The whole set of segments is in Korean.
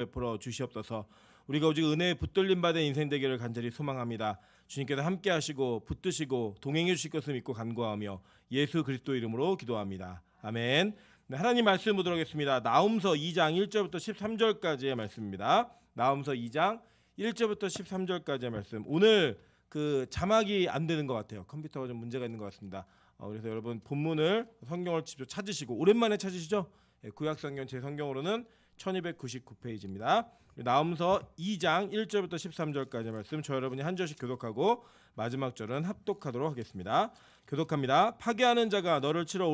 베풀어 주시옵소서. 우리가 오직 은혜에 붙들림 받은 인생 되기를 간절히 소망합니다. 주님께서 함께 하시고 붙드시고 동행해 주실 것을 믿고 간구하며 예수 그리스도 이름으로 기도합니다. 아멘. 네, 하나님 말씀 보도록 하겠습니다. 나훔서 2장 1절부터 13절까지의 말씀입니다. 나훔서 2장 1절부터 13절까지의 말씀. 오늘 그 자막이 안 되는 것 같아요. 컴퓨터가 좀 문제가 있는 것 같습니다. 그래서 여러분 본문을 성경을 직접 찾으시고 오랜만에 찾으시죠? 구약성경 제 성경으로는 1299페이지입니다. 나훔서 2장 1절부터 13절까지 말씀 저 여러분이 한 절씩 교독하고 마지막 절은 합독하도록 하겠습니다. 교독합니다. 파괴하는 자가 너를 치러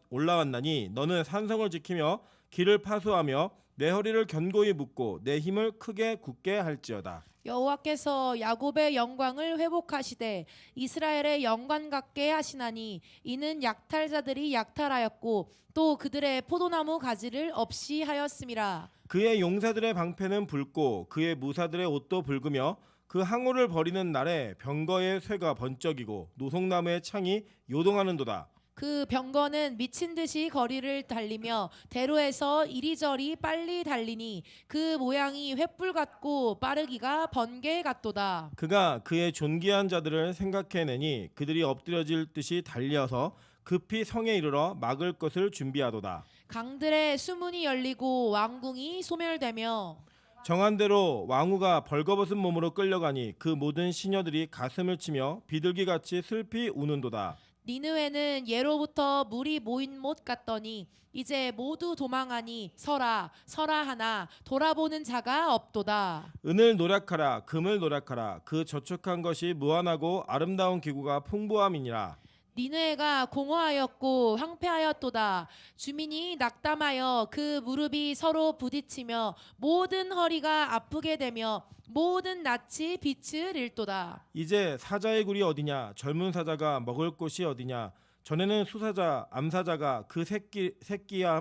올라왔나니 너는 산성을 지키며 길을 파수하며 내 허리를 견고히 묶고 내 힘을 크게 굳게 할지어다. 여호와께서 야곱의 영광을 회복하시되 이스라엘의 영광 같게 하시나니 이는 약탈자들이 약탈하였고 또 그들의 포도나무 가지를 없이 하였음이라. 그의 용사들의 방패는 붉고 그의 무사들의 옷도 붉으며 그 항우를 버리는 날에 병거의 쇠가 번쩍이고 노송나무의 창이 요동하는도다. 그 병거는 미친 듯이 거리를 달리며 대로에서 이리저리 빨리 달리니 그 모양이 횃불 같고 빠르기가 번개 같도다. 그가 그의 존귀한 자들을 생각해내니 그들이 엎드려질 듯이 달려서 급히 성에 이르러 막을 것을 준비하도다. 강들의 수문이 열리고 왕궁이 소멸되며 정한 대로 왕후가 벌거벗은 몸으로 끌려가니 그 모든 시녀들이 가슴을 치며 비둘기같이 슬피 우는도다. 니느웨는 예로부터 물이 모인 못 같더니 이제 모두 도망하니 서라 하나 돌아보는 자가 없도다. 은을 노력하라 금을 노력하라 그 저축한 것이 무한하고 아름다운 기구가 풍부함이니라. 니느웨가 공허하였고 황폐하였도다. 주민이 낙담하여 그 무릎이 서로 부딪히며 모든 허리가 아프게 되며 모든 낯이 빛을 잃도다. 이제 사자의 굴이 어디냐 젊은 사자가 먹을 곳이 어디냐. 전에는 수사자 암사자가 그 새끼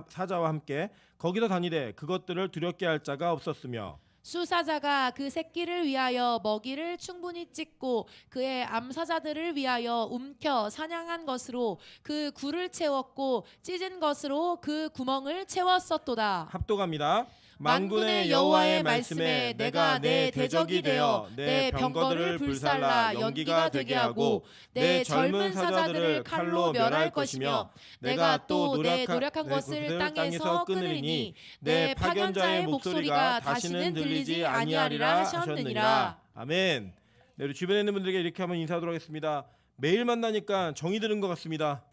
사자와 함께 거기서 다니되 그것들을 두렵게 할 자가 없었으며 수사자가 그 새끼를 위하여 먹이를 충분히 찢고 그의 암사자들을 위하여 움켜 사냥한 것으로 그 굴을 채웠고 찢은 것으로 그 구멍을 채웠었도다. 합독합니다. 만군의 여호와의 말씀에 내가 내 대적이 되어 내 병거를 불살라 연기가 되게 하고 내 젊은 사자들을 칼로 멸할 것이며 내가 또 내 노력한 것을 땅에서 끊으리니 내 파견자의 목소리가 다시는 들리지 아니하리라 하셨느니라. 아멘. 네, 우리 주변에 있는 분들에게 이렇게 한번 인사하도록 하겠습니다. 매일 만나니까 정이 드는 것 같습니다.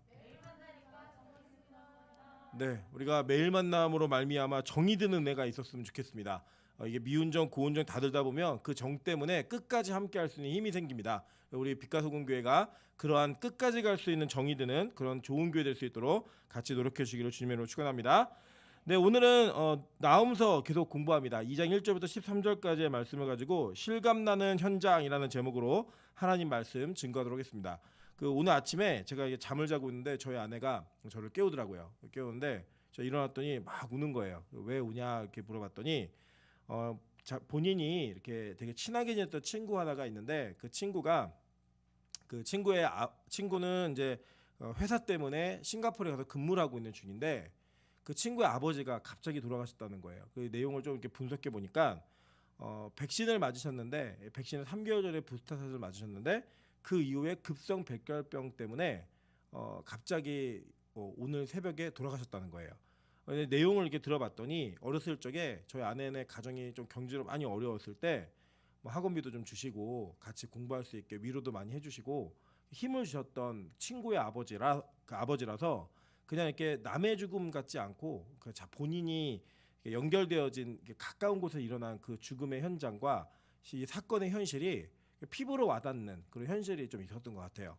네, 우리가 매일 만남으로 말미암아 정이 드는 애가 있었으면 좋겠습니다. 이게 미운 정, 고운 정 다 들다 보면 그 정 때문에 끝까지 함께 할 수 있는 힘이 생깁니다. 우리 빛가소금 교회가 그러한 끝까지 갈 수 있는 정이 드는 그런 좋은 교회 될 수 있도록 같이 노력해 주시기를 주님의 이름으로 축원합니다. 네, 오늘은 나훔서 계속 공부합니다. 2장 1절부터 13절까지의 말씀을 가지고 실감나는 현장이라는 제목으로 하나님 말씀 증거하도록 하겠습니다. 오늘 아침에 제가 이게 잠을 자고 있는데 저희 아내가 저를 깨우더라고요. 깨우는데 저 일어났더니 막 우는 거예요. 왜 우냐 이렇게 물어봤더니 본인이 이렇게 되게 친하게 지냈던 친구 하나가 있는데 그 친구가 그 친구는 이제 회사 때문에 싱가포르에 가서 근무를 하고 있는 중인데 그 친구의 아버지가 갑자기 돌아가셨다는 거예요. 그 내용을 좀 이렇게 분석해 보니까 백신을 맞으셨는데 백신을 3개월 전에 부스터샷을 맞으셨는데 그 이후에 급성 백혈병 때문에 갑자기 오늘 새벽에 돌아가셨다는 거예요. 내용을 이렇게 들어봤더니 어렸을 적에 저희 아내네 가정이 좀 경제로 많이 어려웠을 때 뭐 학원비도 좀 주시고 같이 공부할 수 있게 위로도 많이 해주시고 힘을 주셨던 친구의 아버지라서 그냥 이렇게 남의 죽음 같지 않고 본인이 연결되어진 가까운 곳에 일어난 그 죽음의 현장과 이 사건의 현실이 피부로 와닿는 그런 현실이 좀 있었던 것 같아요.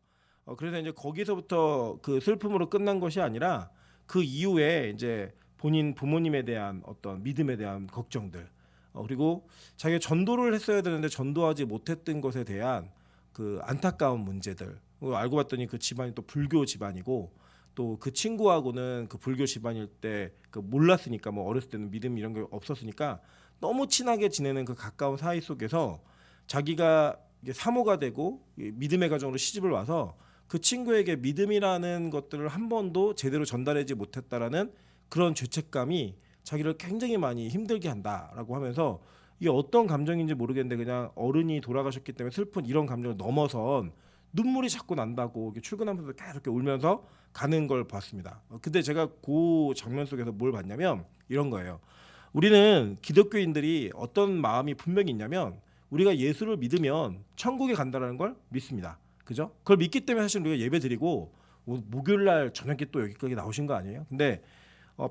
그래서 이제 거기서부터 그 슬픔으로 끝난 것이 아니라 그 이후에 이제 본인 부모님에 대한 어떤 믿음에 대한 걱정들 그리고 자기가 전도를 했어야 되는데 전도하지 못했던 것에 대한 그 안타까운 문제들 알고 봤더니 그 집안이 또 불교 집안이고 또 그 친구하고는 그 불교 집안일 때 그 몰랐으니까 뭐 어렸을 때는 믿음 이런 게 없었으니까 너무 친하게 지내는 그 가까운 사이 속에서 자기가 사모가 되고 믿음의 가정으로 시집을 와서 그 친구에게 믿음이라는 것들을 한 번도 제대로 전달하지 못했다라는 그런 죄책감이 자기를 굉장히 많이 힘들게 한다라고 하면서 이게 어떤 감정인지 모르겠는데 그냥 어른이 돌아가셨기 때문에 슬픈 이런 감정을 넘어선 눈물이 자꾸 난다고 이렇게 출근하면서 계속 이렇게 울면서 가는 걸 봤습니다. 근데 제가 그 장면 속에서 뭘 봤냐면 이런 거예요. 우리는 기독교인들이 어떤 마음이 분명히 있냐면 우리가 예수를 믿으면 천국에 간다는 걸 믿습니다. 그죠? 그걸 믿기 때문에 사실 우리가 예배 드리고 목요일 날 저녁에 또 여기까지 나오신 거 아니에요? 근데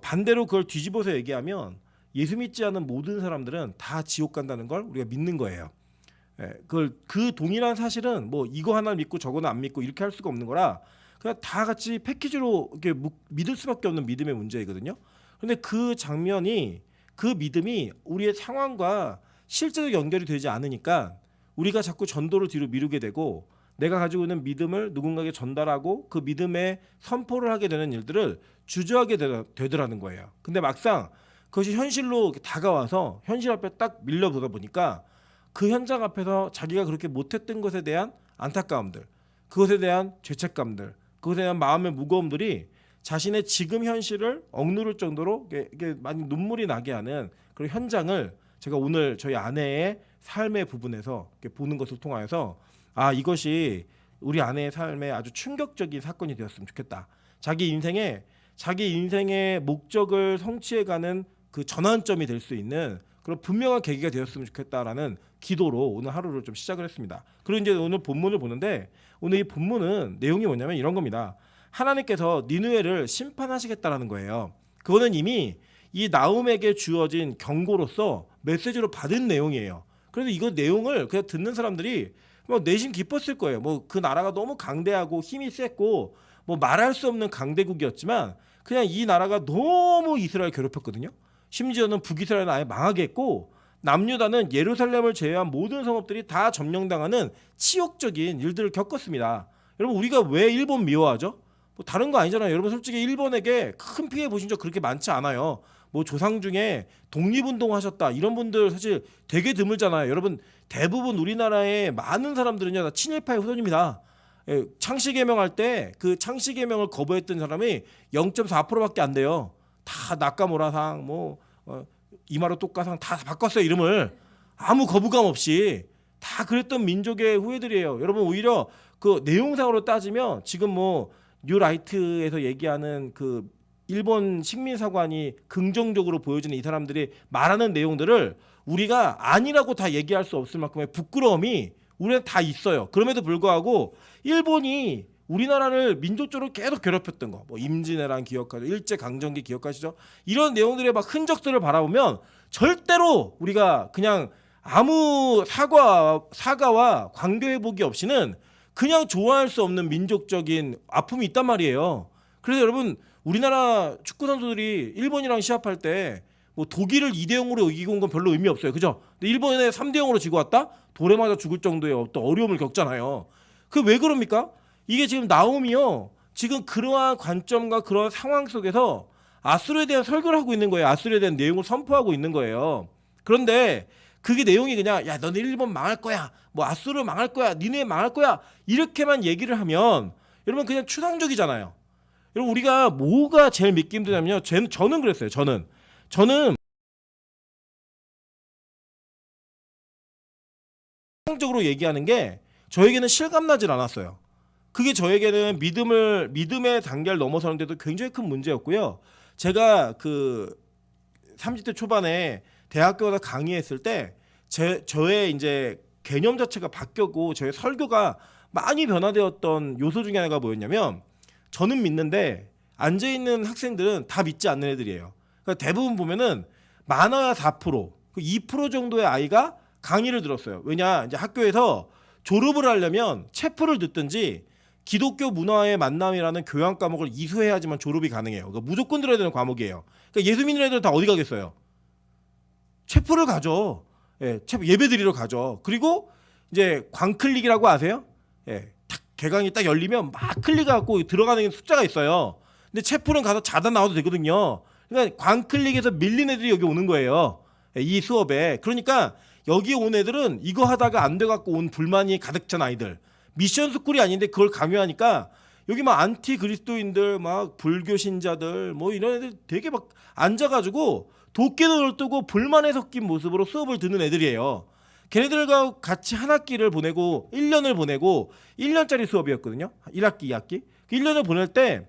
반대로 그걸 뒤집어서 얘기하면 예수 믿지 않은 모든 사람들은 다 지옥 간다는 걸 우리가 믿는 거예요. 예, 그걸 그 동일한 사실은 뭐 이거 하나 믿고 저거는 안 믿고 이렇게 할 수가 없는 거라 그냥 다 같이 패키지로 이렇게 믿을 수밖에 없는 믿음의 문제이거든요. 그런데 그 장면이 그 믿음이 우리의 상황과 실제로 연결이 되지 않으니까 우리가 자꾸 전도를 뒤로 미루게 되고 내가 가지고 있는 믿음을 누군가에게 전달하고 그 믿음에 선포를 하게 되는 일들을 주저하게 되더라는 거예요. 근데 막상 그것이 현실로 다가와서 현실 앞에 딱 밀려보다 보니까 그 현장 앞에서 자기가 그렇게 못했던 것에 대한 안타까움들, 그것에 대한 죄책감들, 그것에 대한 마음의 무거움들이 자신의 지금 현실을 억누를 정도로 이게 많이 눈물이 나게 하는 그런 현장을 제가 오늘 저희 아내의 삶의 부분에서 보는 것을 통하여서 이것이 우리 아내의 삶에 아주 충격적인 사건이 되었으면 좋겠다. 자기 인생의 목적을 성취해가는 그 전환점이 될 수 있는 그런 분명한 계기가 되었으면 좋겠다라는 기도로 오늘 하루를 좀 시작을 했습니다. 그리고 이제 오늘 본문을 보는데 오늘 이 본문은 내용이 뭐냐면 이런 겁니다. 하나님께서 니느웨를 심판하시겠다라는 거예요. 그거는 이미 이 나움에게 주어진 경고로서 메시지로 받은 내용이에요. 그래서 이거 내용을 그냥 듣는 사람들이 뭐 내심 기뻤을 거예요. 뭐 그 나라가 너무 강대하고 힘이 셌고 뭐 말할 수 없는 강대국이었지만 그냥 이 나라가 너무 이스라엘 괴롭혔거든요. 심지어는 북이스라엘은 아예 망하게 했고 남유다는 예루살렘을 제외한 모든 성읍들이 다 점령당하는 치욕적인 일들을 겪었습니다. 여러분 우리가 왜 일본 미워하죠? 뭐 다른 거 아니잖아요. 여러분 솔직히 일본에게 큰 피해 보신 적 그렇게 많지 않아요. 뭐 조상 중에 독립운동 하셨다 이런 분들 사실 되게 드물잖아요. 여러분 대부분 우리나라의 많은 사람들은요 다 친일파의 후손입니다. 창씨개명 할 때 그 창씨개명을 거부했던 사람이 0.4%밖에 안 돼요. 다 낙가모라상 뭐 이마로 똑가상 다 바꿨어요. 이름을 아무 거부감 없이 다 그랬던 민족의 후예들이에요. 여러분 오히려 그 내용상으로 따지면 지금 뭐 뉴라이트에서 얘기하는 그 일본 식민사관이 긍정적으로 보여주는 이 사람들이 말하는 내용들을 우리가 아니라고 다 얘기할 수 없을 만큼의 부끄러움이 우리는 다 있어요. 그럼에도 불구하고 일본이 우리나라를 민족적으로 계속 괴롭혔던 거, 뭐 임진왜란 기억하죠, 일제강점기 기억하시죠? 이런 내용들의 막 흔적들을 바라보면 절대로 우리가 그냥 아무 사과와 관계 회복이 없이는 그냥 좋아할 수 없는 민족적인 아픔이 있단 말이에요. 그래서 여러분 우리나라 축구 선수들이 일본이랑 시합할 때 뭐 독일을 2대0으로 이기고 온 건 별로 의미 없어요. 그죠? 근데 일본에 3대0으로 지고 왔다? 돌에 맞아 죽을 정도의 어떤 어려움을 겪잖아요. 그 왜 그럽니까? 이게 지금 나옴이요. 지금 그러한 관점과 그런 상황 속에서 아수르에 대한 설교를 하고 있는 거예요. 아수르에 대한 내용을 선포하고 있는 거예요. 그런데 그게 내용이 그냥 야 너네 일본 망할 거야. 뭐 아수르 망할 거야. 니네 망할 거야. 이렇게만 얘기를 하면 여러분 그냥 추상적이잖아요. 여러분 우리가 뭐가 제일 믿기 힘드냐면요. 저는 그랬어요. 저는 추상적으로 얘기하는 게 저에게는 실감나질 않았어요. 그게 저에게는 믿음의 단계를 넘어서는데도 굉장히 큰 문제였고요. 제가 그 30대 초반에 대학교에서 강의했을 때 저의 이제 개념 자체가 바뀌었고 저의 설교가 많이 변화되었던 요소 중에 하나가 뭐였냐면 저는 믿는데 앉아 있는 학생들은 다 믿지 않는 애들이에요. 그러니까 대부분 보면은 많아야 4%, 2% 정도의 아이가 강의를 들었어요. 왜냐 이제 학교에서 졸업을 하려면 체프를 듣든지 기독교 문화의 만남이라는 교양 과목을 이수해야지만 졸업이 가능해요. 그러니까 무조건 들어야 되는 과목이에요. 그러니까 예수 믿는 애들 다 어디 가겠어요? 체프를 가죠. 예배 드리러 가죠. 그리고 이제 광클릭이라고 아세요? 개강이 딱 열리면 막 클릭하고 들어가는 숫자가 있어요. 근데 체프는 가서 자다 나와도 되거든요. 그러니까 광클릭에서 밀린 애들이 여기 오는 거예요. 이 수업에. 그러니까 여기 온 애들은 이거 하다가 안 돼갖고 온 불만이 가득 찬 아이들. 미션 스쿨이 아닌데 그걸 강요하니까 여기 막 안티 그리스도인들 막 불교 신자들 뭐 이런 애들 되게 막 앉아가지고 도끼눈을 뜨고 불만에 섞인 모습으로 수업을 듣는 애들이에요. 걔네들과 같이 한 학기를 보내고 1년을 보내고 1년짜리 수업이었거든요. 1학기, 2학기. 1년을 보낼 때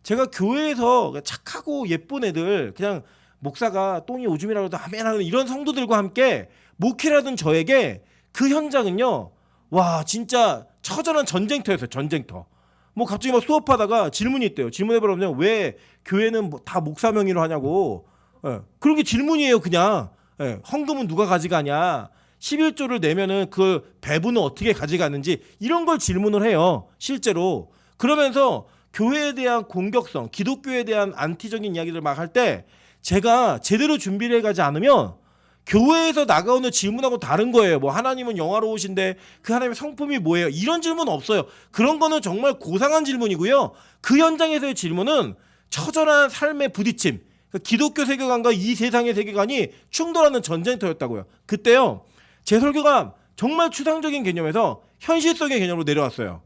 제가 교회에서 착하고 예쁜 애들, 그냥 목사가 똥이 오줌이라도 하면 하는 이런 성도들과 함께 목회를 하던 저에게 그 현장은요, 와 진짜 처절한 전쟁터였어요. 전쟁터. 뭐 갑자기 막 수업하다가 질문이 있대요. 질문해보라면 왜 교회는 뭐 다 목사 명의로 하냐고. 예, 그런 게 질문이에요. 그냥. 예, 헌금은 누가 가져가냐, 11조를 내면은 그 배분은 어떻게 가져가는지, 이런 걸 질문을 해요. 실제로. 그러면서 교회에 대한 공격성, 기독교에 대한 안티적인 이야기를 막 할 때 제가 제대로 준비를 해가지 않으면 교회에서 나가오는 질문하고 다른 거예요. 뭐 하나님은 영화로우신데 그 하나님의 성품이 뭐예요? 이런 질문 없어요. 그런 거는 정말 고상한 질문이고요. 그 현장에서의 질문은 처절한 삶의 부딪힘, 기독교 세계관과 이 세상의 세계관이 충돌하는 전쟁터였다고요. 그때요, 제 설교가 정말 추상적인 개념에서 현실성의 개념으로 내려왔어요.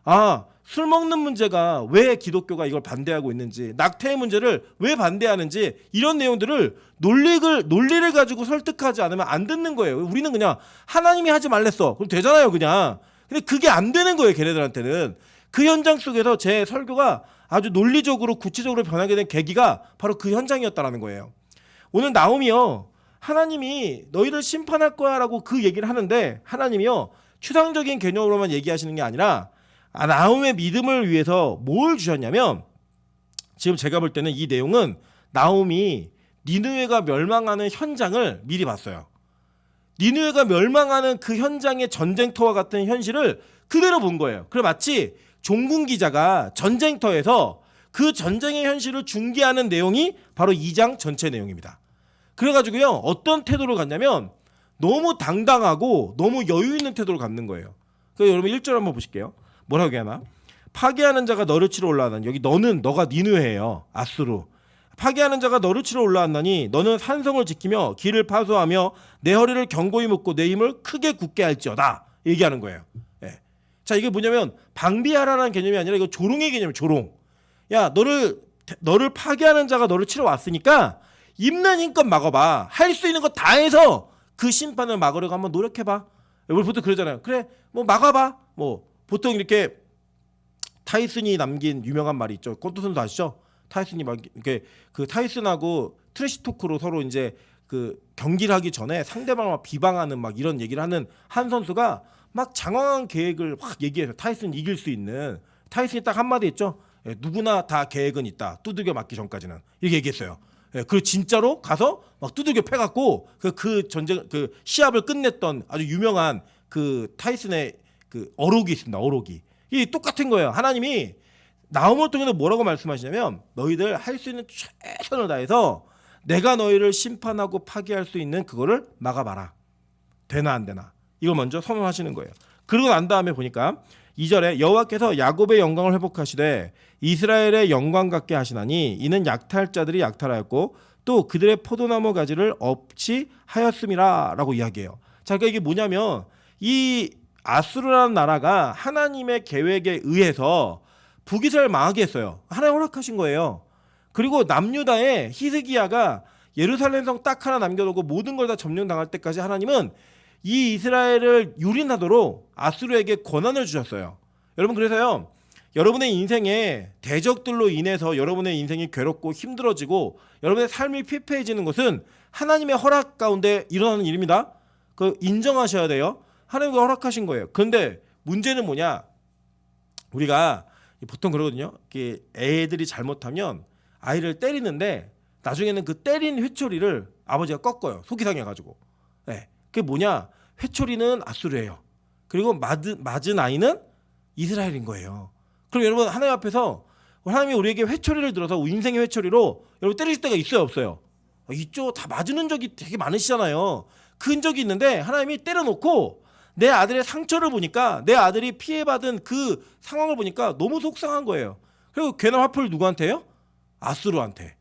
아, 술 먹는 문제가 왜 기독교가 이걸 반대하고 있는지, 낙태의 문제를 왜 반대하는지, 이런 내용들을 논리를 가지고 설득하지 않으면 안 듣는 거예요. 우리는 그냥 하나님이 하지 말랬어, 그럼 되잖아요 그냥. 근데 그게 안 되는 거예요 걔네들한테는. 그 현장 속에서 제 설교가 아주 논리적으로 구체적으로 변하게 된 계기가 바로 그 현장이었다라는 거예요. 오늘 나오미요, 하나님이 너희를 심판할 거야 라고 그 얘기를 하는데, 하나님이요 추상적인 개념으로만 얘기하시는 게 아니라 나홈의 믿음을 위해서 뭘 주셨냐면, 지금 제가 볼 때는 이 내용은 나홈이 니느웨가 멸망하는 현장을 미리 봤어요. 니느웨가 멸망하는 그 현장의 전쟁터와 같은 현실을 그대로 본 거예요. 그래 마치 종군 기자가 전쟁터에서 그 전쟁의 현실을 중계하는 내용이 바로 2장 전체 내용입니다. 그래가지고요, 어떤 태도를 갖냐면 너무 당당하고 너무 여유 있는 태도를 갖는 거예요. 그래서 여러분 1절 한번 보실게요. 뭐라고 하나? 파괴하는 자가 너를 치러 올라왔나니, 여기 너가 니느웨예요. 아수르. 파괴하는 자가 너를 치러 올라왔나니 너는 산성을 지키며 길을 파수하며 내 허리를 견고히 묶고 내 힘을 크게 굳게 할지어다, 얘기하는 거예요. 예. 자, 이게 뭐냐면 방비하라는 개념이 아니라 이거 조롱의 개념이에요. 조롱. 야, 너를 파괴하는 자가 너를 치러 왔으니까 입는 힘껏 막아봐. 할 수 있는 거 다 해서 그 심판을 막으려고 한번 노력해봐. 우리 보통 그러잖아요. 그래, 뭐 막아봐. 뭐 보통 이렇게 타이슨이 남긴 유명한 말이 있죠. 권투 선수 아시죠? 타이슨이 막 이렇게 그 타이슨하고 트래시 토크로 서로 이제 그 경기를 하기 전에 상대방을 막 비방하는 막 이런 얘기를 하는 한 선수가 막 장황한 계획을 확 얘기해서 타이슨 이길 수 있는, 타이슨이 딱 한마디 했죠. 예, 누구나 다 계획은 있다. 두들겨 맞기 전까지는. 이렇게 얘기했어요. 예, 그 진짜로 가서 막 두들겨 패갖고 그 전쟁, 그 시합을 끝냈던 아주 유명한 그 타이슨의 그 어록이 있습니다. 어록이. 이 똑같은 거예요. 하나님이 나홈을 통해서 뭐라고 말씀하시냐면, 너희들 할 수 있는 최선을 다해서 내가 너희를 심판하고 파괴할 수 있는 그거를 막아봐라. 되나 안 되나. 이걸 먼저 선언하시는 거예요. 그러고 난 다음에 보니까 2절에 여호와께서 야곱의 영광을 회복하시되 이스라엘의 영광 같게 하시나니 이는 약탈자들이 약탈하였고 또 그들의 포도나무 가지를 없이 하였음이라 라고 이야기해요. 자, 그러니까 이게 뭐냐면, 이 아수르라는 나라가 하나님의 계획에 의해서 북이스라엘 망하게 했어요. 하나님 허락하신 거예요. 그리고 남유다의 히스기야가 예루살렘 성 딱 하나 남겨두고 모든 걸 다 점령당할 때까지 하나님은 이 이스라엘을 유린하도록 아수르에게 권한을 주셨어요. 여러분, 그래서요, 여러분의 인생에 대적들로 인해서 여러분의 인생이 괴롭고 힘들어지고 여러분의 삶이 피폐해지는 것은 하나님의 허락 가운데 일어나는 일입니다. 그 인정하셔야 돼요. 하나님과 허락하신 거예요. 그런데 문제는 뭐냐? 우리가 보통 그러거든요. 애들이 잘못하면 아이를 때리는데 나중에는 그 때린 회초리를 아버지가 꺾어요. 속이 상해가지고. 네. 그게 뭐냐? 회초리는 아수르예요. 그리고 맞은 아이는 이스라엘인 거예요. 그럼 여러분, 하나님 앞에서 하나님이 우리에게 회초리를 들어서 인생의 회초리로 여러분 때리실 때가 있어요, 없어요? 있죠. 다 맞는 적이 되게 많으시잖아요. 그 흔적이 있는데 하나님이 때려놓고 내 아들의 상처를 보니까, 내 아들이 피해받은 그 상황을 보니까 너무 속상한 거예요. 그리고 괜한 화풀 누구한테 해요? 아수르한테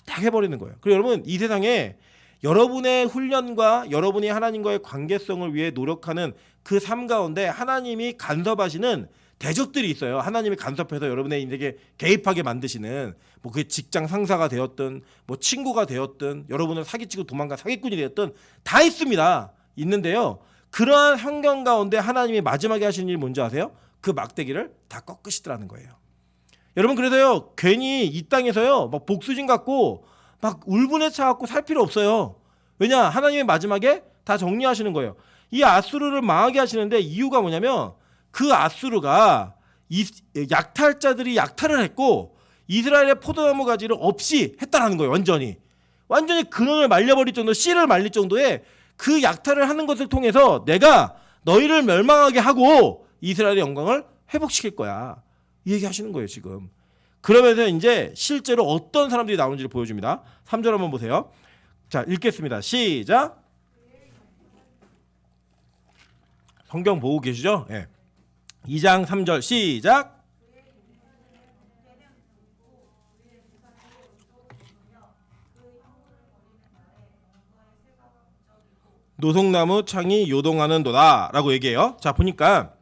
딱 해버리는 거예요. 그리고 여러분, 이 세상에 여러분의 훈련과 여러분이 하나님과의 관계성을 위해 노력하는 그 삶 가운데 하나님이 간섭하시는 대적들이 있어요. 하나님이 간섭해서 여러분의 인생에 개입하게 만드시는 뭐 그게 직장 상사가 되었든 뭐 친구가 되었든 여러분을 사기치고 도망간 사기꾼이 되었든 다 있습니다. 있는데요. 그러한 환경 가운데 하나님이 마지막에 하시는 일이 뭔지 아세요? 그 막대기를 다 꺾으시더라는 거예요. 여러분 그래서요 괜히 이 땅에서요 막 복수심 갖고 막 울분에 차갖고 살 필요 없어요. 왜냐 하나님의 마지막에 다 정리하시는 거예요. 이 아수르를 망하게 하시는데 이유가 뭐냐면 그 아수르가 약탈자들이 약탈을 했고 이스라엘의 포도나무 가지를 없이 했다라는 거예요. 완전히 근원을 말려버릴 정도, 씨를 말릴 정도의 그 약탈을 하는 것을 통해서 내가 너희를 멸망하게 하고 이스라엘의 영광을 회복시킬 거야. 이 얘기 하시는 거예요 지금. 그러면서 이제 실제로 어떤 사람들이 나오는지를 보여줍니다. 3절 한번 보세요. 자 읽겠습니다. 시작. 성경 보고 계시죠? 예. 2장 3절 시작. 노송나무 창이 요동하는도다 라고 얘기해요. 자 보니까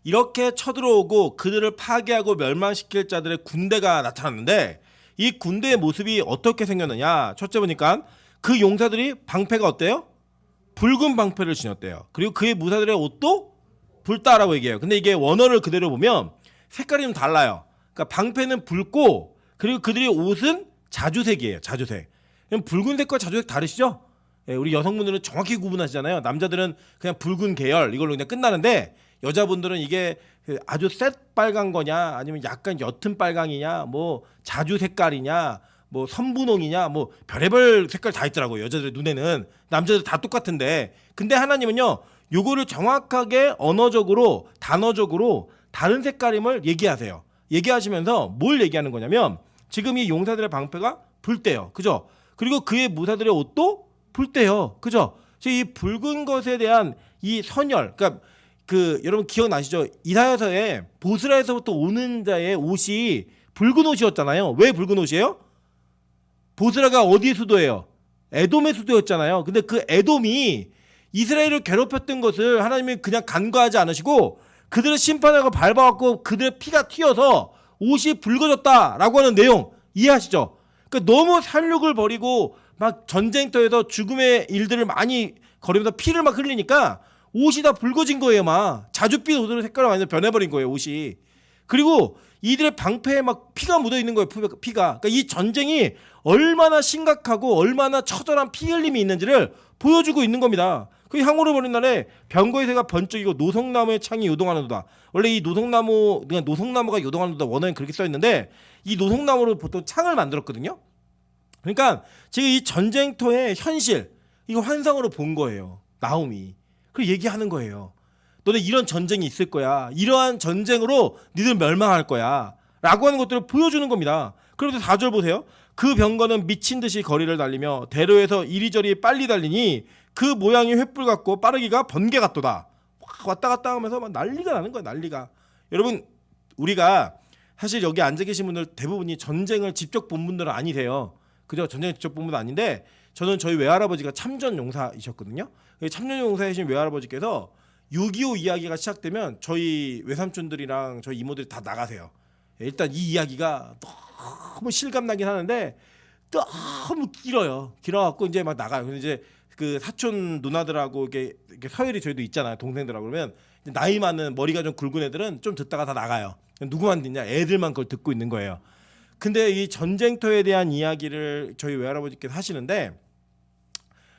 이렇게 쳐들어오고 그들을 파괴하고 멸망시킬 자들의 군대가 나타났는데 이 군대의 모습이 어떻게 생겼느냐. 첫째 보니까 그 용사들이 방패가 어때요? 붉은 방패를 지녔대요. 그리고 그의 무사들의 옷도 붉다라고 얘기해요. 근데 이게 원어를 그대로 보면 색깔이 좀 달라요. 그러니까 방패는 붉고 그리고 그들의 옷은 자주색이에요. 자주색. 그럼 붉은색과 자주색 다르시죠? 예, 우리 여성분들은 정확히 구분하시잖아요. 남자들은 그냥 붉은 계열 이걸로 그냥 끝나는데 여자분들은 이게 아주 셋빨간 거냐 아니면 약간 옅은 빨강이냐 뭐 자주 색깔이냐 뭐 선분홍이냐 뭐 별의별 색깔 다 있더라고요. 여자들 눈에는. 남자들 다 똑같은데 근데 하나님은요 요거를 정확하게 언어적으로 단어적으로 다른 색깔임을 얘기하세요. 얘기하시면서 뭘 얘기하는 거냐면 지금 이 용사들의 방패가 붉대요. 그죠? 그리고 그의 무사들의 옷도 붉대요. 그죠? 이 붉은 것에 대한 이 선열, 그러니까 그 여러분 기억나시죠? 이사야서에 보스라에서부터 오는 자의 옷이 붉은 옷이었잖아요. 왜 붉은 옷이에요? 보스라가 어디의 수도예요? 에돔의 수도였잖아요. 근데 그 에돔이 이스라엘을 괴롭혔던 것을 하나님이 그냥 간과하지 않으시고 그들의 심판하고 밟아갖고 그들의 피가 튀어서 옷이 붉어졌다라고 하는 내용 이해하시죠? 그러니까 너무 살육을 벌이고 막 전쟁터에서 죽음의 일들을 많이 거리면서 피를 막 흘리니까 옷이 다 붉어진 거예요. 막 자줏빛 옷으로 색깔이 완전 변해버린 거예요. 옷이. 그리고 이들의 방패에 막 피가 묻어 있는 거예요. 피가. 그러니까 이 전쟁이 얼마나 심각하고 얼마나 처절한 피 흘림이 있는지를 보여주고 있는 겁니다. 그 향후를 보는 날에 병거의 새가 번쩍이고 노송나무의 창이 요동하는도다. 원래 이 노송나무가 요동하는도다 원어엔 그렇게 써 있는데 이 노송나무로 보통 창을 만들었거든요. 그러니까 지금 이 전쟁터의 현실 이거 환상으로 본 거예요. 나홈이. 그 얘기하는 거예요. 너네 이런 전쟁이 있을 거야. 이러한 전쟁으로 니들 멸망할 거야. 라고 하는 것들을 보여주는 겁니다. 그래서 4절 보세요. 그 병거는 미친 듯이 거리를 달리며 대로에서 이리저리 빨리 달리니 그 모양이 횃불 같고 빠르기가 번개 같도다. 왔다 갔다 하면서 막 난리가 나는 거야. 난리가. 여러분 우리가 사실 여기 앉아 계신 분들 대부분이 전쟁을 직접 본 분들은 아니세요. 그죠? 전쟁을 직접 본 분은 아닌데 저는 저희 외할아버지가 참전용사이셨거든요. 참전용사이신 외할아버지께서 6.25 이야기가 시작되면 저희 외삼촌들이랑 저희 이모들이 다 나가세요. 일단 이 이야기가 너무 실감나긴 하는데 너무 길어요. 길어갖고 이제 막 나가요. 근데 이제 그 사촌 누나들하고 이렇게 서열이 저희도 있잖아요. 동생들하고 그러면 나이 많은 머리가 좀 굵은 애들은 좀 듣다가 다 나가요. 누구만 듣냐? 애들만 그걸 듣고 있는 거예요. 근데 이 전쟁터에 대한 이야기를 저희 외할아버지께서 하시는데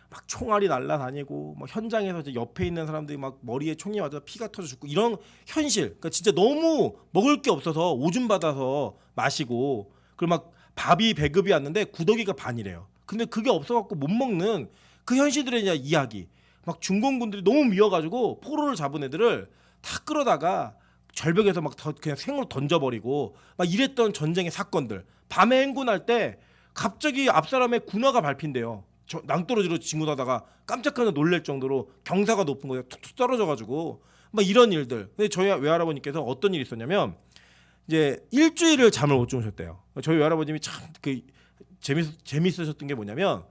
막 총알이 날아다니고 막 현장에서 이제 옆에 있는 사람들이 막 머리에 총이 맞아 피가 터져 죽고 이런 현실. 그러니까 진짜 너무 먹을 게 없어서 오줌 받아서 마시고 그리고 막 밥이 배급이 왔는데 구더기가 반이래요. 근데 그게 없어갖고 못 먹는 그 현실들의 이야기. 막 중공군들이 너무 미워가지고 포로를 잡은 애들을 다 끌어다가 절벽에서 막 그냥 생으로 던져버리고 막 이랬던 전쟁의 사건들. 밤에 행군할 때 갑자기 앞 사람의 군화가 밟힌대요. 낭떠러지로 진군하다가 깜짝하게 놀랄 정도로 경사가 높은 거예요. 툭툭 떨어져가지고 막 이런 일들. 근데 저희 외할아버님께서 어떤 일이 있었냐면 이제 일주일을 잠을 못 주무셨대요. 저희 외할아버님이 참 그 재밌으셨던 게 뭐냐면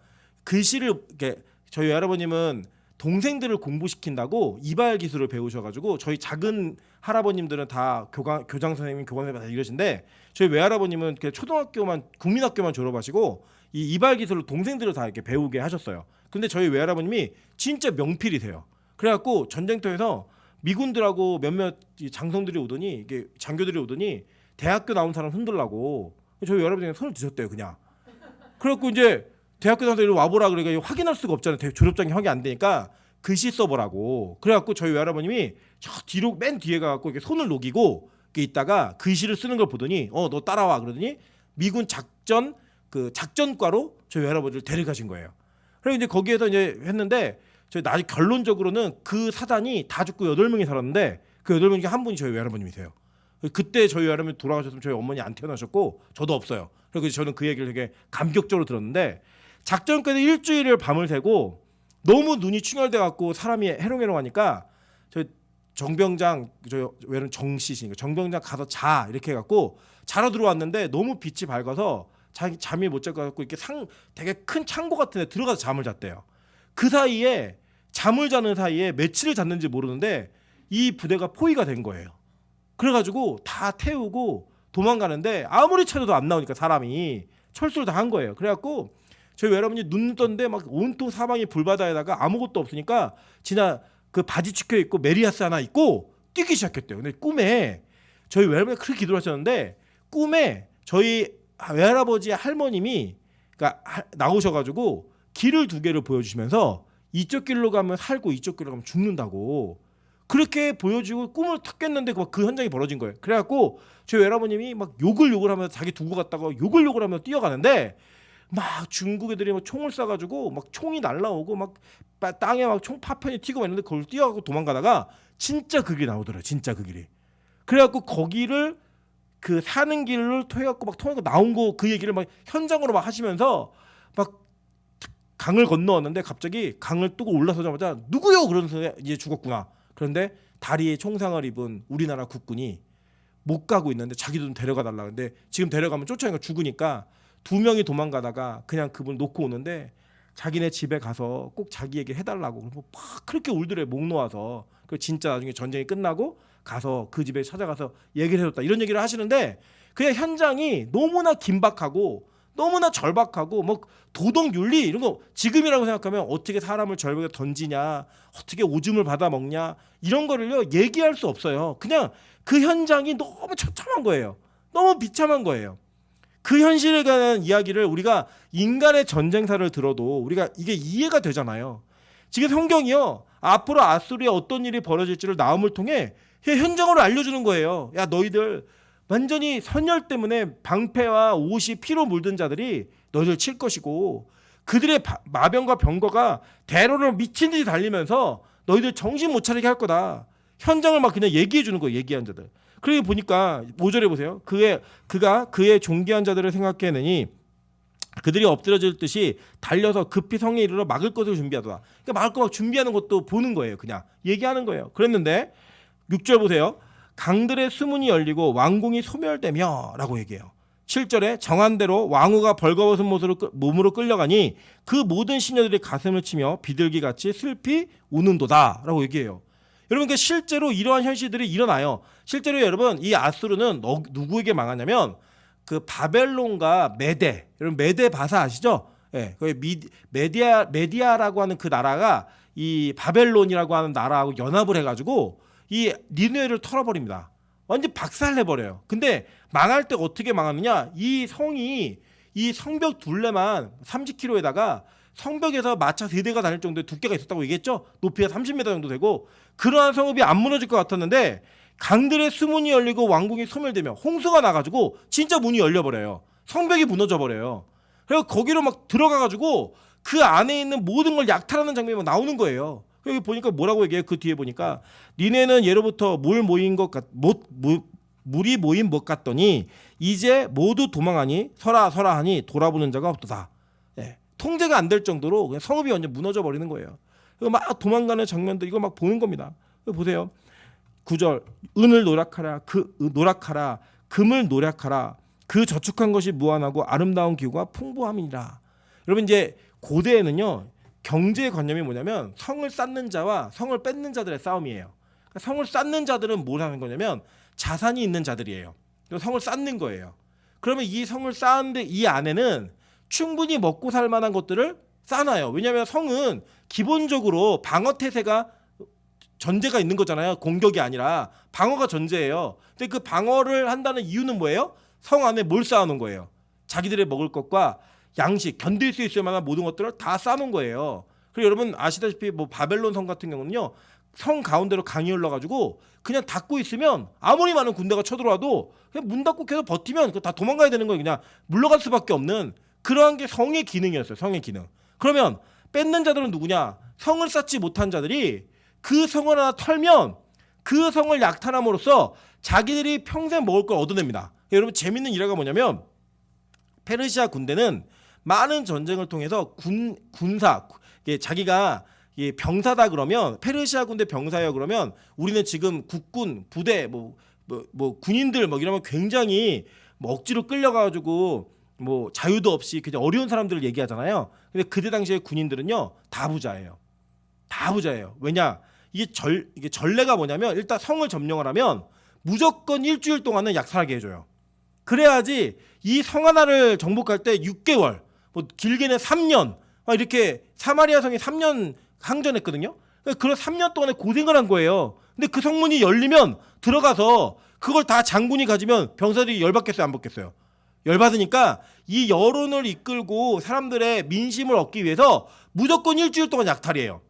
글씨를 이렇게 저희 외할아버님은 동생들을 공부시킨다고 이발 기술을 배우셔가지고 저희 작은 할아버님들은 다 교장 선생님, 교관 선생님 다 이러신데 저희 외할아버님은 그냥 초등학교만 국민학교만 졸업하시고 이 이발 기술을 동생들을 다 이렇게 배우게 하셨어요. 근데 저희 외할아버님이 진짜 명필이세요. 그래갖고 전쟁터에서 미군들하고 몇몇 장성들이 오더니 이게 장교들이 오더니 대학교 나온 사람 흔들라고 저희 외할아버님이 손을 드셨대요 그냥. 그래갖고 이제 대학교 나와서 이리 와보라 그러니까 확인할 수가 없잖아요. 졸업장이 확인 안 되니까 글씨 써보라고. 그래갖고 저희 외할아버님이 저 뒤로 맨 뒤에 가갖고 이렇게 손을 녹이고 이렇게 있다가 글씨를 쓰는 걸 보더니 너 따라와 그러더니 미군 작전과로 저희 외할아버지를 데려가신 거예요. 그래서 이제 거기에서 이제 했는데 저희 나중에 결론적으로는 그 사단이 다 죽고 8명이 살았는데 그 8명 중에 한 분이 저희 외할아버님이세요. 그때 저희 외할아버님 돌아가셨으면 저희 어머니 안 태어나셨고 저도 없어요. 그래서 저는 그 얘기를 되게 감격적으로 들었는데 작전까지 일주일을 밤을 새고 너무 눈이 충혈돼 갖고 사람이 해롱해롱하니까 저 정병장 저 외는 정씨시니까 정병장 가서 자 이렇게 해갖고 자러 들어왔는데 너무 빛이 밝아서 잠이 못 잘 것 같고 이렇게 되게 큰 창고 같은 데 들어가서 잠을 잤대요. 그 사이에 잠을 자는 사이에 며칠을 잤는지 모르는데 이 부대가 포위가 된 거예요. 그래가지고 다 태우고 도망가는데 아무리 찾아도 안 나오니까 사람이 철수를 다 한 거예요. 그래갖고 저희 외할아버니 눈 떴는데 막 온통 사방이 불바다에다가 아무것도 없으니까 진짜 그 바지 치켜 입고 메리아스 하나 입고 뛰기 시작했대요. 근데 꿈에 저희 외할아버니가 그렇게 기도를 하셨는데 꿈에 저희 외할아버지의 할머님이 그러니까 나오셔가지고 길을 2개를 보여주시면서 이쪽 길로 가면 살고 이쪽 길로 가면 죽는다고 그렇게 보여주고 꿈을 탁 깼는데 그 현장이 벌어진 거예요. 그래갖고 저희 외할아버님이 막 욕을 하면서 자기 두고 갔다가 욕을 하면서 뛰어가는데 막 중국 애들이 막 총을 쏴가지고 막 총이 날라오고 막 땅에 막 총 파편이 튀고 막 있는데 그걸 뛰어가고 도망가다가 진짜 그 길이 나오더래요. 진짜 그 길이. 그래갖고 거기를 그 사는 길을 통해갖고 막 통해서 나온 거 그 얘기를 막 현장으로 막 하시면서 막 강을 건너왔는데 갑자기 강을 뜨고 올라서자마자 누구요? 그러면서 이제 죽었구나. 그런데 다리에 총상을 입은 우리나라 국군이 못 가고 있는데 자기도 데려가 달라. 근데 지금 데려가면 쫓아내니까 죽으니까 2명이 도망가다가 그냥 그분 놓고 오는데 자기네 집에 가서 꼭 자기 얘기 해달라고 막 그렇게 울더래 목 놓아서. 그 진짜 나중에 전쟁이 끝나고 가서 그 집에 찾아가서 얘기를 해줬다 이런 얘기를 하시는데 그냥 현장이 너무나 긴박하고 너무나 절박하고 뭐 도덕 윤리 이런 거 지금이라고 생각하면 어떻게 사람을 절벽에 던지냐 어떻게 오줌을 받아 먹냐 이런 거를요 얘기할 수 없어요. 그냥 그 현장이 너무 처참한 거예요. 너무 비참한 거예요. 그 현실에 관한 이야기를 우리가 인간의 전쟁사를 들어도 우리가 이게 이해가 되잖아요. 지금 성경이요 앞으로 아수르에 어떤 일이 벌어질지를 나음을 통해 현장으로 알려주는 거예요. 야 너희들 완전히 선열 때문에 방패와 옷이 피로 물든 자들이 너희들 칠 것이고 그들의 마병과 병거가 대로를 미친 듯이 달리면서 너희들 정신 못 차리게 할 거다. 현장을 막 그냥 얘기해 주는 거예요. 얘기한 자들. 그러고 보니까 5절에 보세요. 그가 그의 존귀한 자들을 생각해내니 그들이 엎드려질 듯이 달려서 급히 성에 이르러 막을 것을 준비하더라. 그러니까 막을 거 막 준비하는 것도 보는 거예요. 그냥 얘기하는 거예요. 그랬는데 6절 보세요. 강들의 수문이 열리고 왕궁이 소멸되며 라고 얘기해요. 7절에 정한 대로 왕후가 벌거벗은 몸으로 끌려가니 그 모든 시녀들이 가슴을 치며 비둘기같이 슬피 우는도다 라고 얘기해요. 여러분 그러니까 실제로 이러한 현실들이 일어나요. 실제로 여러분 이 아수르는 누구에게 망하냐면 그 바벨론과 메데, 여러분 메데 바사 아시죠? 예, 메디아라고 하는 그 나라가 이 바벨론이라고 하는 나라하고 연합을 해가지고 이 니느웨를 털어버립니다. 완전 박살내버려요. 근데 망할 때 어떻게 망하느냐? 이 성이 이 성벽 둘레만 30km에다가 성벽에서 마차 3대가 다닐 정도의 두께가 있었다고 얘기했죠. 높이가 30m 정도 되고 그러한 성읍이 안 무너질 것 같았는데 강들의 수문이 열리고 왕궁이 소멸되며 홍수가 나가지고 진짜 문이 열려버려요. 성벽이 무너져버려요. 그래서 거기로 막 들어가가지고 그 안에 있는 모든 걸 약탈하는 장면이 막 나오는 거예요. 여기 보니까 뭐라고 얘기해요? 그 뒤에 보니까 니네는 예로부터 물이 모인 것 같더니 이제 모두 도망하니 서라 하니 돌아보는 자가 없도다. 예, 통제가 안 될 정도로 그냥 성읍이 완전 무너져 버리는 거예요. 막 도망가는 장면들 이거 막 보는 겁니다. 보세요. 9절 은을 노력하라 금을 노력하라 그 저축한 것이 무한하고 아름다운 기후가 풍부함이니라. 여러분 이제 고대에는요 경제의 관념이 뭐냐면 성을 쌓는 자와 성을 뺏는 자들의 싸움이에요. 그러니까 성을 쌓는 자들은 뭘 하는 거냐면 자산이 있는 자들이에요. 성을 쌓는 거예요. 그러면 이 성을 쌓는데 이 안에는 충분히 먹고 살 만한 것들을 쌓아요. 왜냐하면 성은 기본적으로 방어 태세가 전제가 있는 거잖아요. 공격이 아니라 방어가 전제예요. 근데 그 방어를 한다는 이유는 뭐예요? 성 안에 뭘 쌓아놓은 거예요? 자기들의 먹을 것과 양식, 견딜 수 있을 만한 모든 것들을 다 쌓아놓은 거예요. 그리고 여러분 아시다시피 뭐 바벨론 성 같은 경우는요, 성 가운데로 강이 흘러가지고 그냥 닫고 있으면 아무리 많은 군대가 쳐들어와도 그냥 문 닫고 계속 버티면 그거 다 도망가야 되는 거예요. 그냥 물러갈 수밖에 없는 그러한 게 성의 기능이었어요. 성의 기능. 그러면 뺏는 자들은 누구냐? 성을 쌓지 못한 자들이 그 성을 하나 털면 그 성을 약탈함으로써 자기들이 평생 먹을 걸 얻어냅니다. 여러분 재밌는 일화가 뭐냐면 페르시아 군대는 많은 전쟁을 통해서 군사 자기가 병사다 그러면 페르시아 군대 병사예요 그러면 우리는 지금 국군 부대 뭐 군인들 뭐 이러면 굉장히 뭐 억지로 끌려가지고 뭐 자유도 없이 그냥 어려운 사람들을 얘기하잖아요. 근데 그때 당시에 군인들은요 다 부자예요. 다 부자예요. 왜냐? 이게 전례가 뭐냐면 일단 성을 점령을 하면 무조건 일주일 동안은 약탈하게 해줘요. 그래야지 이 성 하나를 정복할 때 6개월, 뭐 길게는 3년, 이렇게 사마리아 성이 3년 항전했거든요. 그런 3년 동안에 고생을 한 거예요. 근데 그 성문이 열리면 들어가서 그걸 다 장군이 가지면 병사들이 열받겠어요, 안 받겠어요? 열받으니까 이 여론을 이끌고 사람들의 민심을 얻기 위해서 무조건 일주일 동안 약탈이에요.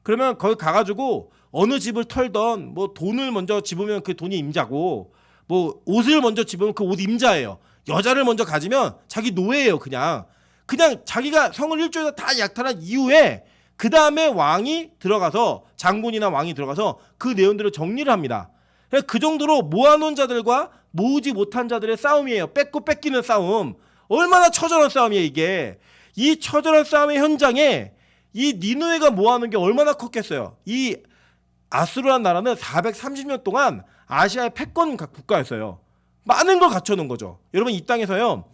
그러면 거기 가가지고 어느 집을 털던 뭐 돈을 먼저 집으면 그 돈이 임자고 뭐 옷을 먼저 집으면 그 옷 임자예요. 여자를 먼저 가지면 자기 노예예요. 그냥 자기가 성을 일주일 다 약탈한 이후에 그 다음에 왕이 들어가서 장군이나 왕이 들어가서 그 내용들을 정리를 합니다. 그 정도로 모아놓은 자들과 모으지 못한 자들의 싸움이에요. 뺏고 뺏기는 싸움. 얼마나 처절한 싸움이에요 이게. 이 처절한 싸움의 현장에 이 니느웨가 모아놓은 게 얼마나 컸겠어요. 이 아수르란 나라는 430년 동안 아시아의 패권 국가였어요. 많은 걸 갖춰놓은 거죠. 여러분 이 땅에서요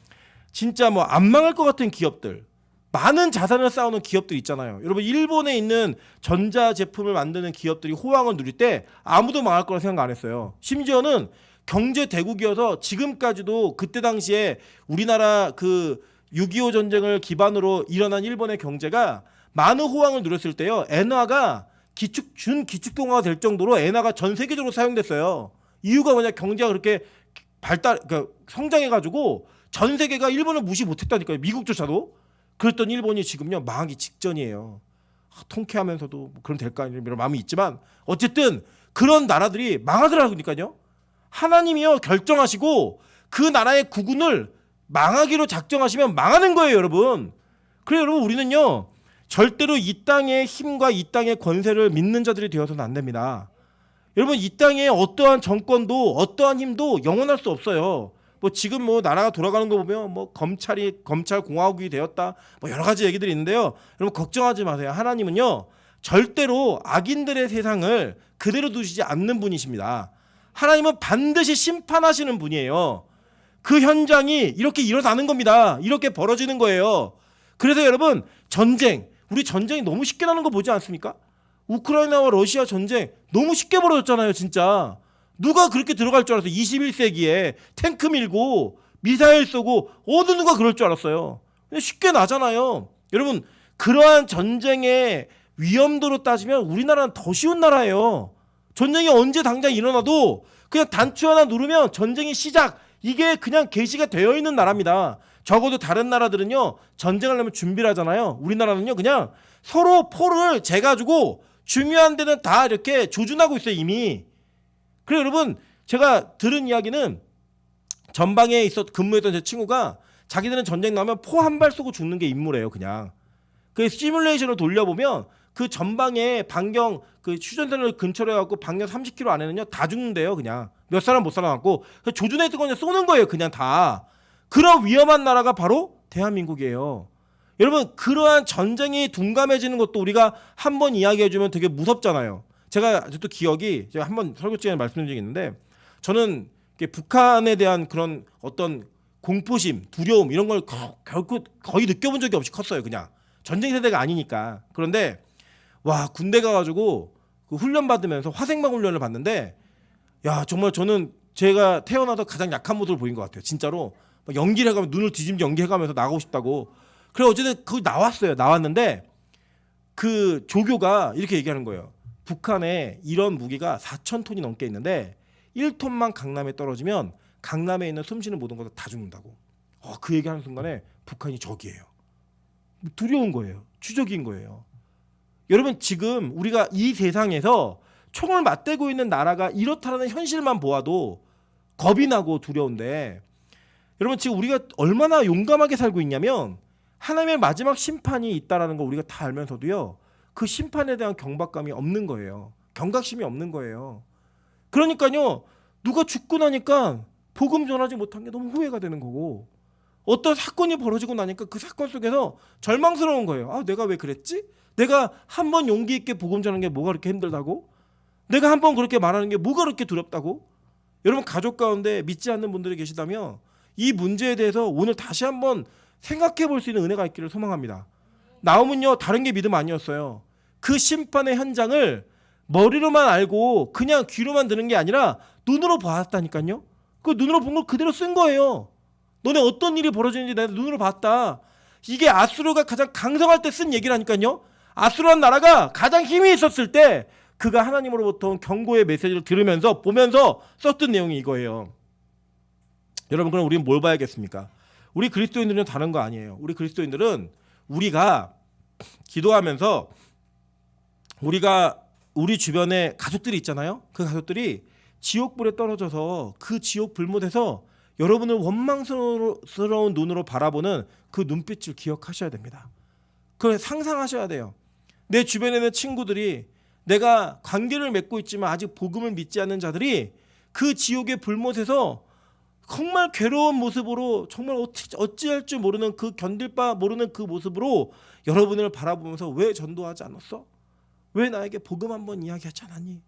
진짜 뭐 안 망할 것 같은 기업들, 많은 자산을 쌓아놓은 기업들 있잖아요. 여러분 일본에 있는 전자제품을 만드는 기업들이 호황을 누릴 때 아무도 망할 거라 생각 안 했어요. 심지어는 경제 대국이어서 지금까지도 그때 당시에 우리나라 그 6.25 전쟁을 기반으로 일어난 일본의 경제가 많은 호황을 누렸을 때요 엔화가 기축통화가 될 정도로 엔화가 전 세계적으로 사용됐어요. 이유가 뭐냐? 경제가 그렇게 그러니까 성장해가지고 전 세계가 일본을 무시 못했다니까요. 미국조차도. 그랬더니 일본이 지금요 망하기 직전이에요. 통쾌하면서도 뭐 그럼 될까 이런 마음이 있지만 어쨌든 그런 나라들이 망하더라고요. 하나님이요 결정하시고 그 나라의 국운을 망하기로 작정하시면 망하는 거예요, 여러분. 그래요, 여러분 우리는요 절대로 이 땅의 힘과 이 땅의 권세를 믿는 자들이 되어서는 안 됩니다. 여러분 이 땅에 어떠한 정권도 어떠한 힘도 영원할 수 없어요. 뭐 지금 뭐 나라가 돌아가는 거 보면 뭐 검찰 공화국이 되었다 뭐 여러 가지 얘기들이 있는데요. 여러분 걱정하지 마세요. 하나님은요 절대로 악인들의 세상을 그대로 두시지 않는 분이십니다. 하나님은 반드시 심판하시는 분이에요. 그 현장이 이렇게 일어나는 겁니다. 이렇게 벌어지는 거예요. 그래서 여러분 우리 전쟁이 너무 쉽게 나는 거 보지 않습니까? 우크라이나와 러시아 전쟁 너무 쉽게 벌어졌잖아요. 진짜 누가 그렇게 들어갈 줄 알았어요? 21세기에 탱크 밀고 미사일 쏘고 어느 누가 그럴 줄 알았어요? 근데 쉽게 나잖아요. 여러분 그러한 전쟁의 위험도로 따지면 우리나라는 더 쉬운 나라예요. 전쟁이 언제 당장 일어나도 그냥 단추 하나 누르면 전쟁이 시작, 이게 그냥 계시가 되어 있는 나라입니다. 적어도 다른 나라들은요 전쟁을 하려면 준비를 하잖아요. 우리나라는요 그냥 서로 포를 재가지고 중요한 데는 다 이렇게 조준하고 있어요 이미. 그래서 여러분 제가 들은 이야기는 전방에 근무했던 제 친구가 자기들은 전쟁 나면 포 한 발 쏘고 죽는 게 임무래요. 그냥 그 시뮬레이션을 돌려보면 그 전방에 반경 그 휴전선을 근처로 해갖고 반경 30km 안에는요 다 죽는데요. 그냥 몇 사람 못 살아남고 조준해 있던 거 쏘는 거예요. 그냥 다. 그런 위험한 나라가 바로 대한민국이에요. 여러분 그러한 전쟁이 둔감해지는 것도 우리가 한번 이야기해주면 되게 무섭잖아요. 제가 아직도 기억이 제가 한번 설교 시간에 말씀드린 적이 있는데 저는 북한에 대한 그런 어떤 공포심, 두려움 이런 걸 결코 거의 느껴본 적이 없이 컸어요. 그냥 전쟁 세대가 아니니까. 그런데 와 군대 가가지고 그 훈련 받으면서 화생방 훈련을 받는데 야 정말 저는 제가 태어나서 가장 약한 모습을 보인 것 같아요. 진짜로 막 연기를 해가면서 눈을 뒤집지 연기해가면서 나가고 싶다고. 그래 어쨌든 거기 나왔어요. 나왔는데 그 조교가 이렇게 얘기하는 거예요. 북한에 이런 무기가 4,000톤이 넘게 있는데 1톤만 강남에 떨어지면 강남에 있는 숨쉬는 모든 것들 다 죽는다고. 그 얘기하는 순간에 북한이 적이에요. 두려운 거예요. 추적인 거예요. 여러분 지금 우리가 이 세상에서 총을 맞대고 있는 나라가 이렇다는 현실만 보아도 겁이 나고 두려운데 여러분 지금 우리가 얼마나 용감하게 살고 있냐면 하나님의 마지막 심판이 있다라는 걸 우리가 다 알면서도요. 그 심판에 대한 경박감이 없는 거예요. 경각심이 없는 거예요. 그러니까요. 누가 죽고 나니까 복음 전하지 못한 게 너무 후회가 되는 거고 어떤 사건이 벌어지고 나니까 그 사건 속에서 절망스러운 거예요. 아, 내가 왜 그랬지? 내가 한 번 용기 있게 복음 전하는 게 뭐가 그렇게 힘들다고? 내가 한 번 그렇게 말하는 게 뭐가 그렇게 두렵다고? 여러분 가족 가운데 믿지 않는 분들이 계시다면 이 문제에 대해서 오늘 다시 한번 생각해 볼 수 있는 은혜가 있기를 소망합니다. 나오면요 다른 게 믿음 아니었어요. 그 심판의 현장을 머리로만 알고 그냥 귀로만 듣는 게 아니라 눈으로 봤다니까요. 그 눈으로 본 걸 그대로 쓴 거예요. 너네 어떤 일이 벌어지는지 내가 눈으로 봤다. 이게 아수르가 가장 강성할 때 쓴 얘기라니까요. 아수르한 나라가 가장 힘이 있었을 때 그가 하나님으로부터 온 경고의 메시지를 들으면서 보면서 썼던 내용이 이거예요. 여러분 그럼 우리는 뭘 봐야겠습니까? 우리 그리스도인들은 다른 거 아니에요. 우리 그리스도인들은 우리가 기도하면서 우리가 우리 주변에 가족들이 있잖아요. 그 가족들이 지옥불에 떨어져서 그 지옥 불못에서 여러분을 원망스러운 눈으로 바라보는 그 눈빛을 기억하셔야 됩니다. 그걸 상상하셔야 돼요. 내 주변에 있는 친구들이 내가 관계를 맺고 있지만 아직 복음을 믿지 않는 자들이 그 지옥의 불못에서 정말 괴로운 모습으로 정말 어찌할 줄 모르는 그 견딜 바 모르는 그 모습으로 여러분을 바라보면서 왜 전도하지 않았어? 왜 나에게 복음 한번 이야기하지 않았니?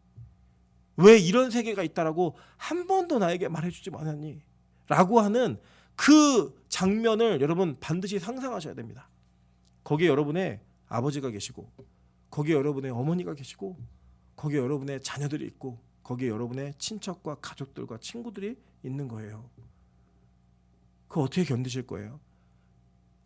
왜 이런 세계가 있다라고 한 번도 나에게 말해주지 않았니? 라고 하는 그 장면을 여러분 반드시 상상하셔야 됩니다. 거기에 여러분의 아버지가 계시고 거기에 여러분의 어머니가 계시고 거기에 여러분의 자녀들이 있고 거기에 여러분의 친척과 가족들과 친구들이 있는 거예요. 그거 어떻게 견디실 거예요?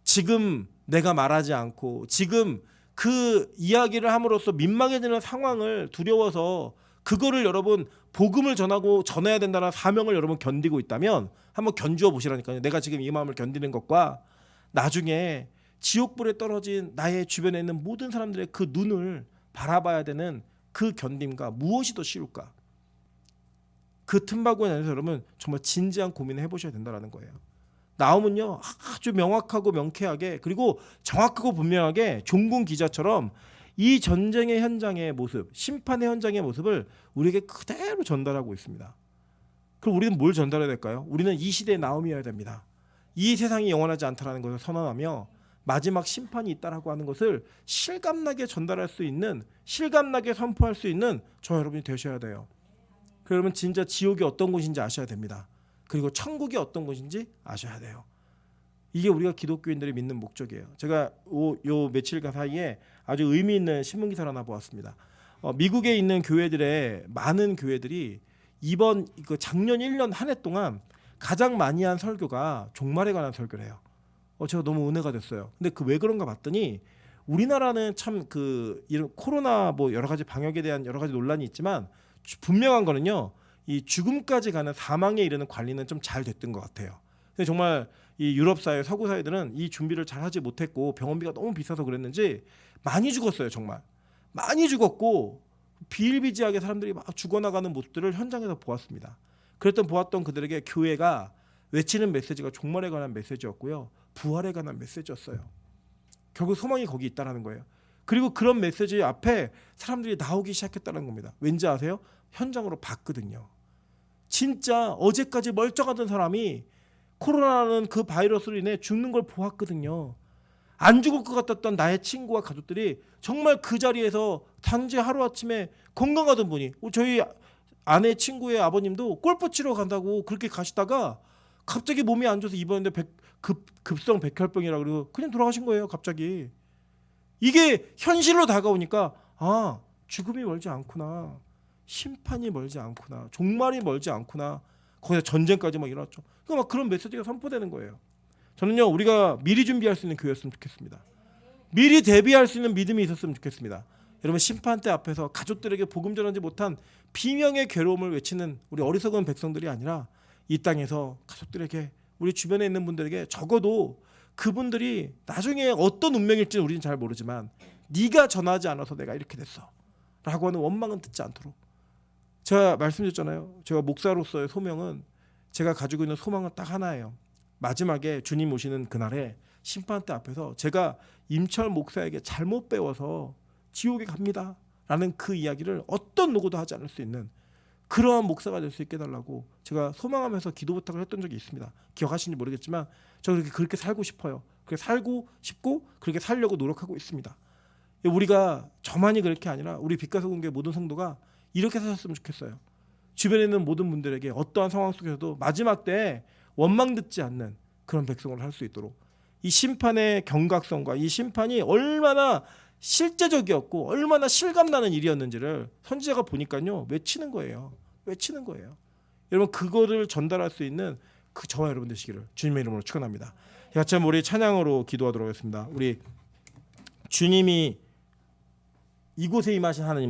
지금 내가 말하지 않고 지금 그 이야기를 함으로써 민망해지는 상황을 두려워서 그거를 여러분 복음을 전하고 전해야 된다는 사명을 여러분 견디고 있다면 한번 견주어 보시라니까요. 내가 지금 이 마음을 견디는 것과 나중에 지옥불에 떨어진 나의 주변에 있는 모든 사람들의 그 눈을 바라봐야 되는 그 견딤과 무엇이 더 쉬울까? 그 틈바구니에 대해서 여러분 정말 진지한 고민을 해보셔야 된다는 거예요. 나오면요 아주 명확하고 명쾌하게 그리고 정확하고 분명하게 종군 기자처럼 이 전쟁의 현장의 모습, 심판의 현장의 모습을 우리에게 그대로 전달하고 있습니다. 그럼 우리는 뭘 전달해야 될까요? 우리는 이 시대의 나옴이어야 됩니다. 이 세상이 영원하지 않다는 것을 선언하며 마지막 심판이 있다라고 하는 것을 실감나게 전달할 수 있는, 실감나게 선포할 수 있는 저 여러분이 되셔야 돼요. 그러면 진짜 지옥이 어떤 곳인지 아셔야 됩니다. 그리고 천국이 어떤 곳인지 아셔야 돼요. 이게 우리가 기독교인들이 믿는 목적이에요. 제가 요 며칠간 사이에 아주 의미 있는 신문 기사를 하나 보았습니다. 미국에 있는 교회들의 많은 교회들이 이번 작년 1년 한 해 동안 가장 많이 한 설교가 종말에 관한 설교를 해요. 제가 너무 은혜가 됐어요. 근데 그 왜 그런가 봤더니 우리나라는 참 이런 코로나 뭐 여러 가지 방역에 대한 여러 가지 논란이 있지만 분명한 거는요. 이 죽음까지 가는 사망에 이르는 관리는 좀 잘 됐던 것 같아요. 근데 정말 이 유럽 사회, 서구 사회들은 이 준비를 잘 하지 못했고 병원비가 너무 비싸서 그랬는지 많이 죽었어요. 정말 많이 죽었고 비일비재하게 사람들이 막 죽어나가는 모습들을 현장에서 보았습니다. 보았던 그들에게 교회가 외치는 메시지가 종말에 관한 메시지였고요. 부활에 관한 메시지였어요. 결국 소망이 거기 있다는 거예요. 그리고 그런 메시지 앞에 사람들이 나오기 시작했다는 겁니다. 왠지 아세요? 현장으로 봤거든요. 진짜 어제까지 멀쩡하던 사람이 코로나라는 그 바이러스로 인해 죽는 걸 보았거든요. 안 죽을 것 같았던 나의 친구와 가족들이 정말 그 자리에서 단지 하루아침에 건강하던 분이 저희 아내 친구의 아버님도 골프 치러 간다고 그렇게 가시다가 갑자기 몸이 안 좋아서 입원했는데 급성 백혈병이라 그러고 그냥 돌아가신 거예요. 갑자기. 이게 현실로 다가오니까 아, 죽음이 멀지 않구나. 심판이 멀지 않구나. 종말이 멀지 않구나. 거기서 전쟁까지 막 일어났죠. 그러니까 막 그런 메시지가 선포되는 거예요. 저는요, 우리가 미리 준비할 수 있는 교회였으면 좋겠습니다. 미리 대비할 수 있는 믿음이 있었으면 좋겠습니다. 여러분, 심판대 앞에서 가족들에게 복음 전하지 못한 비명의 괴로움을 외치는 우리 어리석은 백성들이 아니라 이 땅에서 가족들에게, 우리 주변에 있는 분들에게 적어도 그분들이 나중에 어떤 운명일지는 우리는 잘 모르지만 네가 전하지 않아서 내가 이렇게 됐어 라고 하는 원망은 듣지 않도록. 제가 말씀드렸잖아요. 제가 목사로서의 소명은, 제가 가지고 있는 소망은 딱 하나예요. 마지막에 주님 오시는 그날에 심판대 앞에서 제가 임철 목사에게 잘못 배워서 지옥에 갑니다 라는 그 이야기를 어떤 누구도 하지 않을 수 있는 그러한 목사가 될 수 있게 해달라고 제가 소망하면서 기도 부탁을 했던 적이 있습니다. 기억하시는지 모르겠지만 저는 그렇게 살고 싶어요. 그렇게 살고 싶고 그렇게 살려고 노력하고 있습니다. 우리가 저만이 그럴 게 아니라 우리 빛가서공교회 모든 성도가 이렇게 사셨으면 좋겠어요. 주변에 있는 모든 분들에게 어떠한 상황 속에서도 마지막 때에 원망 듣지 않는 그런 백성을 할 수 있도록, 이 심판의 경각성과 이 심판이 얼마나 실제적이었고 얼마나 실감나는 일이었는지를 선지자가 보니까요, 외치는 거예요. 외치는 거예요. 여러분, 그거를 전달할 수 있는 그 저와 여러분 되시기를 주님의 이름으로 축원합니다. 같이 한번 우리 찬양으로 기도하도록 하겠습니다. 우리 주님이 이곳에 임하신 하나님